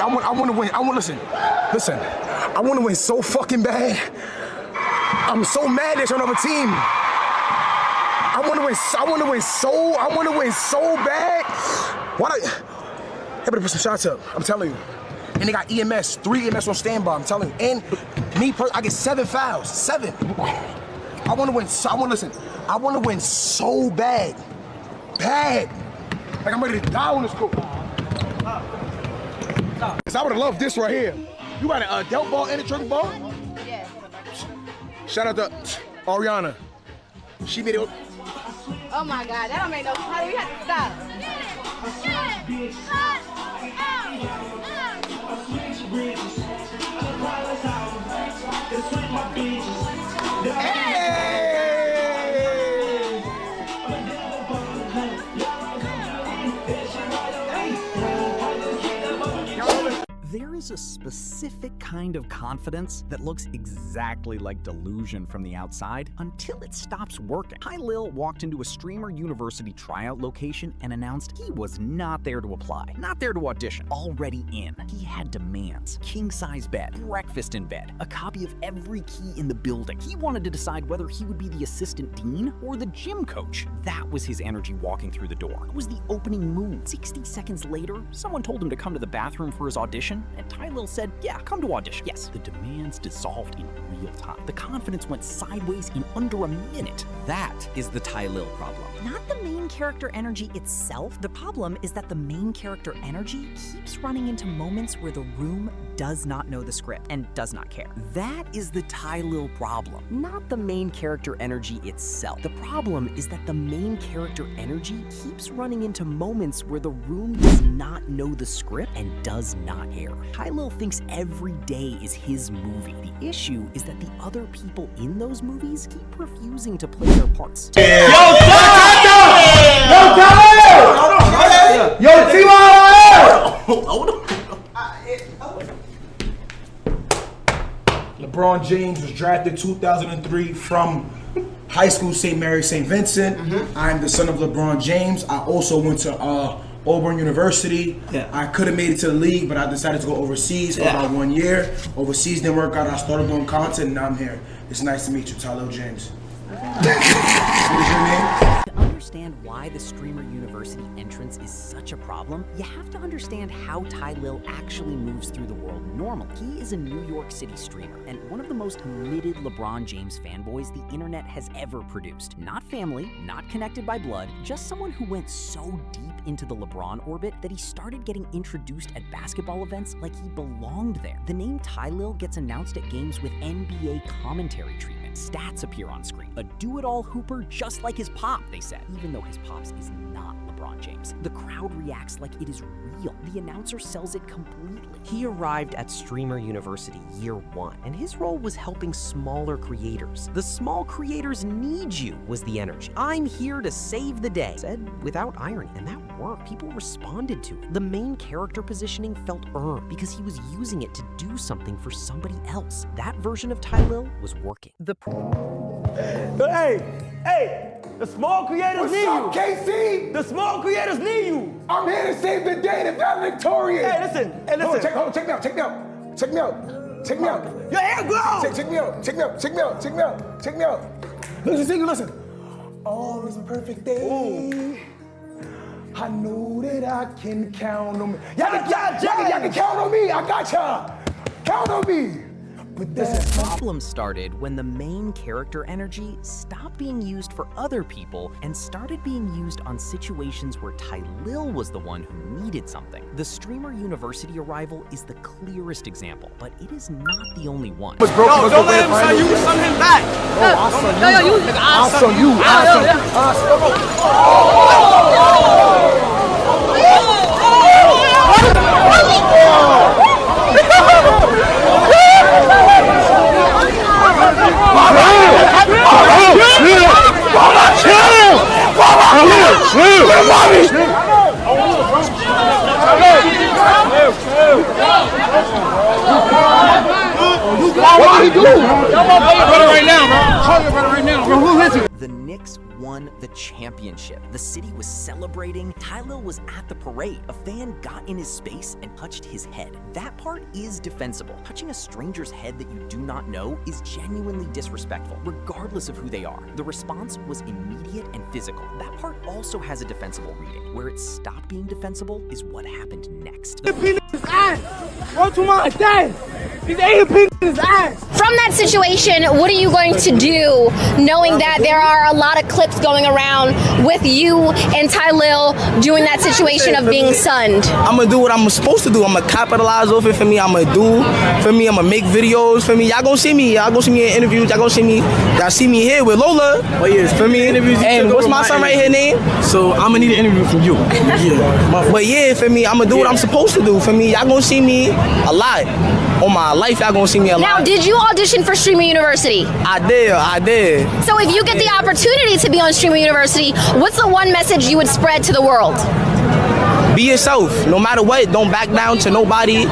want to win. Listen. I want to win so fucking bad. I'm so mad there's another team. I want to win so bad. Why not? Everybody put some shots up. I'm telling you. And they got EMS, 3 EMS on standby. I'm telling you. And me, I get 7 fouls. 7. I want to win. I want to win so bad. Like I'm ready to die on this court. Cause I would have loved this right here. You got a adult ball and a trick ball? Yeah. Shout out to Ariana. She made it. Oh my God, that don't make no sense. We have to stop. There is a specific kind of confidence that looks exactly like delusion from the outside until it stops working. TyLil walked into a Streamer University tryout location and announced he was not there to apply, not there to audition, already in. He had demands: king-size bed, breakfast in bed, a copy of every key in the building. He wanted to decide whether he would be the assistant dean or the gym coach. That was his energy walking through the door. It was the opening move. 60 seconds later, someone told him to come to the bathroom for his audition, and TyLil said, yeah, come to audition. Yes, the demands dissolved in real time. The confidence went sideways in under a minute. That is the TyLil problem. Not the main character energy itself. The problem is that the main character energy keeps running into moments where the room does not know the script and does not care. That is the TyLil problem, not the main character energy itself. The problem is that the main character energy keeps running into moments where the room does not know the script and does not care. TyLil thinks every day is his movie. The issue is that the other people in those movies keep refusing to play their parts. Yo, LeBron James was drafted 2003 from high school St. Mary St. Vincent. I'm the son of LeBron James. I also went to Auburn University. I could have made it to the league, but I decided to go overseas for about 1 year. Overseas didn't work out. I started doing content, and now I'm here. It's nice to meet you, TyLil James. What is your name? To understand why the Streamer University entrance is such a problem, you have to understand how TyLil actually moves through the world normally. He is a New York City streamer and one of the most committed LeBron James fanboys the internet has ever produced. Not family, not connected by blood, just someone who went so deep into the LeBron orbit that he started getting introduced at basketball events like he belonged there. The name TyLil gets announced at games with NBA commentary treatment. Stats appear on screen. A do-it-all hooper just like his pop, they said, even though his pops is not LeBron James. The crowd reacts like it is real. The announcer sells it completely. He arrived at Streamer University year 1, and his role was helping smaller creators. The small creators need you was the energy. I'm here to save the day, said without irony, and that worked. People responded to it. The main character positioning felt earned because he was using it to do something for somebody else. That version of TyLil was working. Hey, the small creators need you. KC? The small creators need you. I'm here to save the day and valedictorian. Hey, listen. Check me out. Your hair glow. Check me out. Listen. All is a perfect day. Ooh. I know that I can count on me. Y'all can count on me. I got y'all. Count on me. But The problem started when the main character energy stopped being used for other people and started being used on situations where TyLil was the one who needed something. The Streamer University arrival is the clearest example, but it is not the only one. Don't let him son you, son him back. I'll son you. What did he do? Right now, bro. call you about it right now, bro. Who hit you? The Knicks won the championship. The city was celebrating. TyLil was at the parade. A fan got in his space and touched his head. That part is defensible. Touching a stranger's head that you do not know is genuinely disrespectful, regardless of who they are. The response was immediate and physical. That part also has a defensible reading. Where it stopped being defensible is what happened next. Go to my dad. He's ate a pin in his ass. From that situation, what are you going to do knowing that there are a lot of clips going around with you and TyLil doing that situation of being sunned? I'm gonna do what I'm supposed to do. I'm gonna capitalize off it for me. I'm gonna do for me. I'm gonna make videos for me. Y'all gonna see me. Y'all gonna see me in interviews. Y'all gonna see me. Y'all see me here with Lola. Oh yes, for me interviews. And what's my son right here name? So I'm gonna need an interview from you. Yeah. But yeah, for me, I'm gonna do what I'm supposed to do. For me, y'all gonna see me a lot. On my life, y'all gonna see me a lot. Now, did you audition for Streamer University? I did. So if you get the opportunity to be on Streamer University, what's the one message you would spread to the world? Be yourself, no matter what. Don't back down to nobody.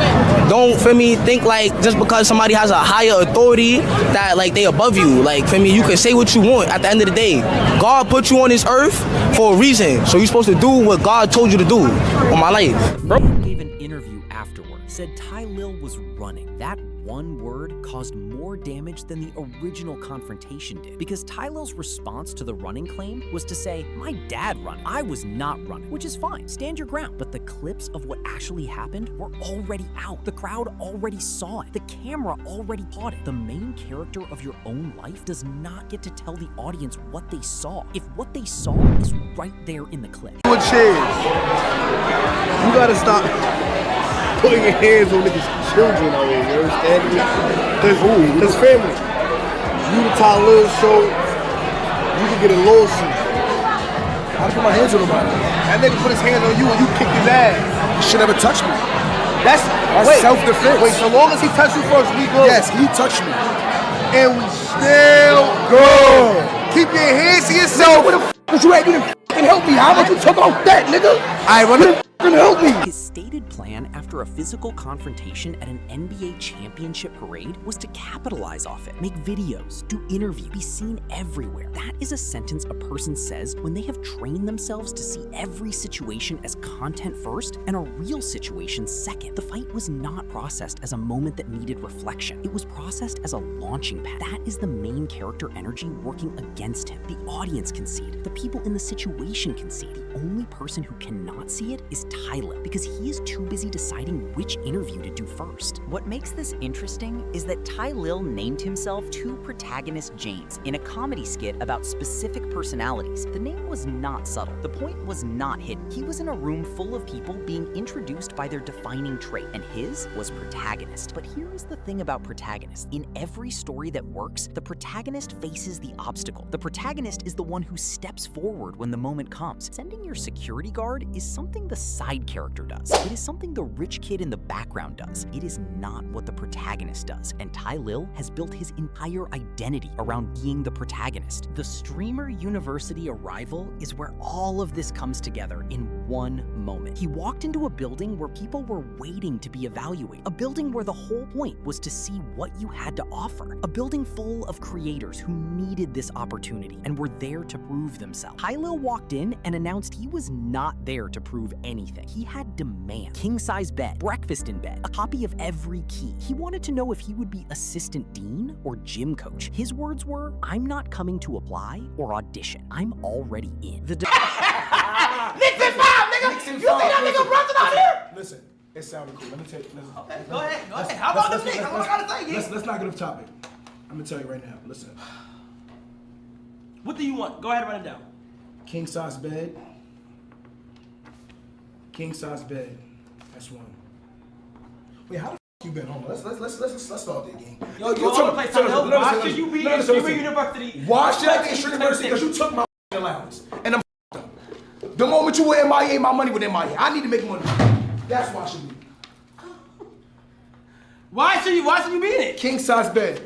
Don't, for me, think like just because somebody has a higher authority that like they above you. Like, for me, you can say what you want at the end of the day. God put you on this earth for a reason. So you're supposed to do what God told you to do on my life. Bro gave an interview afterward, said TyLil was running. That one word caused more damage than the original confrontation did, because TyLil's response to the running claim was to say, my dad running, I was not running, which is fine, stand your ground. But the clips of what actually happened were already out. The crowd already saw it. The camera already caught it. The main character of your own life does not get to tell the audience what they saw, if what they saw is right there in the clip. What chairs? You gotta stop putting your hands on niggas' children out here, you understand me? Cause family. You the TyLil show, you can get a lawsuit. I didn't put my hands on nobody. That nigga put his hands on you and you kicked his ass. He should never touch me. That's That's self-defense. Wait, so long as he touched you first, we good. Yes, he touched me. And we still good. Keep your hands to yourself. Where the f*** was you at? You didn't f***ing help me. How about you talk about that, nigga? I run it. Help me. His stated plan after a physical confrontation at an NBA championship parade was to capitalize off it, make videos, do interviews, be seen everywhere. That is a sentence a person says when they have trained themselves to see every situation as content first and a real situation second. The fight was not processed as a moment that needed reflection. It was processed as a launching pad. That is the main character energy working against him. The audience can see it. The people in the situation can see it. The only person who cannot see it is TyLil, because he is too busy deciding which interview to do first. What makes this interesting is that TyLil named himself Two Protagonist James in a comedy skit about specific personalities. The name was not subtle. The point was not hidden. He was in a room full of people being introduced by their defining trait, and his was protagonist. But here is the thing about protagonists. In every story that works, the protagonist faces the obstacle. The protagonist is the one who steps forward when the moment comes. Sending your security guard is something the side character does. It is something the rich kid in the background does. It is not what the protagonist does. And TyLil has built his entire identity around being the protagonist. The Streamer University arrival is where all of this comes together in one moment. He walked into a building where people were waiting to be evaluated. A building where the whole point was to see what you had to offer. A building full of creators who needed this opportunity and were there to prove themselves. TyLil walked in and announced he was not there to prove anything. He had demand. King-size bed, breakfast in bed, a copy of every key. He wanted to know if he would be assistant dean or gym coach. His words were, I'm not coming to apply or audition. I'm already in. The Knicks in 5, nigga! You see that nigga Brunson out here? Listen, it sounded cool. Let me tell you. Listen. Okay, go ahead. How about this nigga? What I gotta say, Let's not get off topic. I'm gonna tell you right now. Listen. What do you want? Go ahead and write it down. King size bed. King size bed. That's one. Wait, how the f you been home? Let's start the game. Yo, you all play TyLil. Why should you be in Streamer University? Why should I be in Streamer University? Because you took my allowance. And I'm up. The moment you were MIA, my money was MIA. I need to make money. That's why I should be. Why should you be in it? King size bed.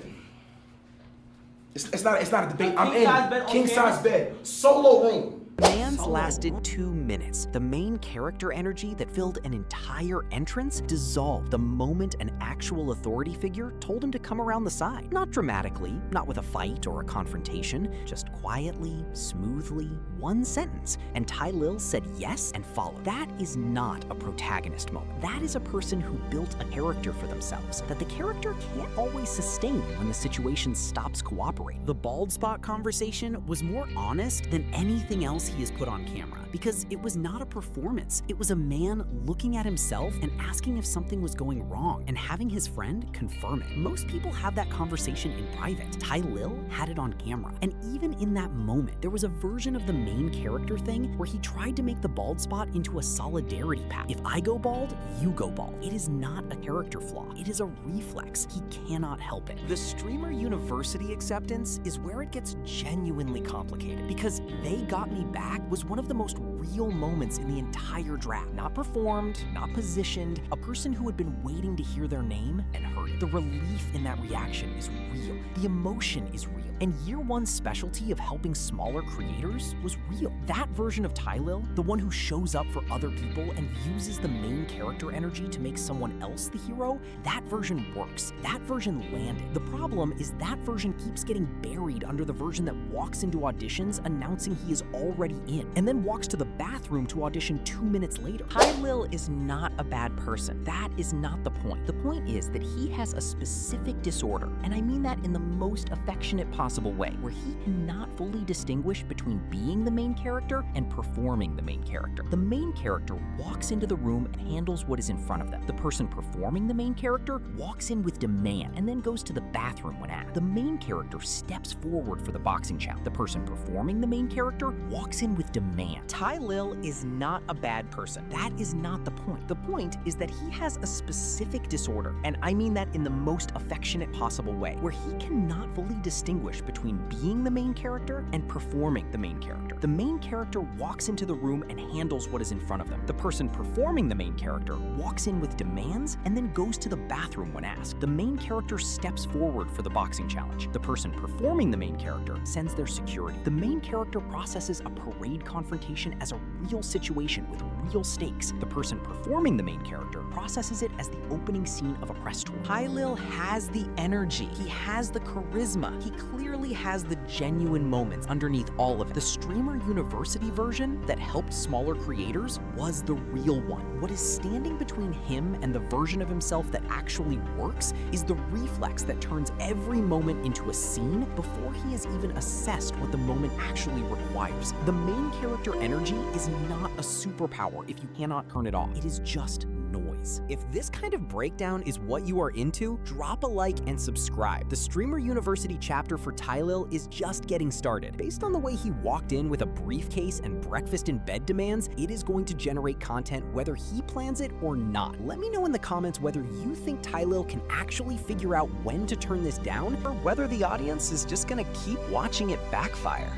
It's not a debate. I'm in. King size bed. Solo room. Demands lasted 2 minutes. The main character energy that filled an entire entrance dissolved the moment an actual authority figure told him to come around the side. Not dramatically, not with a fight or a confrontation, just quietly, smoothly, one sentence, and TyLil said yes and followed. That is not a protagonist moment. That is a person who built a character for themselves that the character can't always sustain when the situation stops cooperating. The bald spot conversation was more honest than anything else he has put on camera because it was not a performance. It was a man looking at himself and asking if something was going wrong and having his friend confirm it. Most people have that conversation in private. TyLil had it on camera. And even in that moment, there was a version of the main character thing where he tried to make the bald spot into a solidarity pact. If I go bald, you go bald. It is not a character flaw. It is a reflex. He cannot help it. The Streamer University acceptance is where it gets genuinely complicated because They Got Me Back was one of the most real moments in the entire draft. Not performed, not positioned, a person who had been waiting to hear their name and heard it. The relief in that reaction is real. The emotion is real. And Year One's specialty of helping smaller creators was real. That version of TyLil, the one who shows up for other people and uses the main character energy to make someone else the hero, that version works. That version landed. The problem is that version keeps getting buried under the version that walks into auditions announcing he is already in, and then walks to the bathroom to audition 2 minutes later. TyLil is not a bad person. That is not the point. The point is that he has a specific disorder, and I mean that in the most affectionate possible way, where he cannot fully distinguish between being the main character and performing the main character. The main character walks into the room and handles what is in front of them. The person performing the main character walks in with demand and then goes to the bathroom when asked. The main character steps forward for the boxing challenge. The person performing the main character walks in with demand. TyLil is not a bad person. That is not the point. The point is that he has a specific disorder, and I mean that in the most affectionate possible way, where he cannot fully distinguish between being the main character and performing the main character. The main character walks into the room and handles what is in front of them. The person performing the main character walks in with demands and then goes to the bathroom when asked. The main character steps forward for the boxing challenge. The person performing the main character sends their security. The main character processes a parade confrontation as a real situation with real stakes. The person performing the main character processes it as the opening scene of a press tour. TyLil has the energy. He has the charisma. He clearly has the genuine moments underneath all of it. The Streamer University version that helped smaller creators was the real one. What is standing between him and the version of himself that actually works is the reflex that turns every moment into a scene before he has even assessed what the moment actually requires. The main character energy is not a superpower if you cannot turn it off. It is just noise. If this kind of breakdown is what you are into, drop a like and subscribe. The Streamer University chapter for TyLil is just getting started. Based on the way he walked in with a briefcase and breakfast in bed demands, it is going to generate content whether he plans it or not. Let me know in the comments whether you think TyLil can actually figure out when to turn this down, or whether the audience is just gonna keep watching it backfire.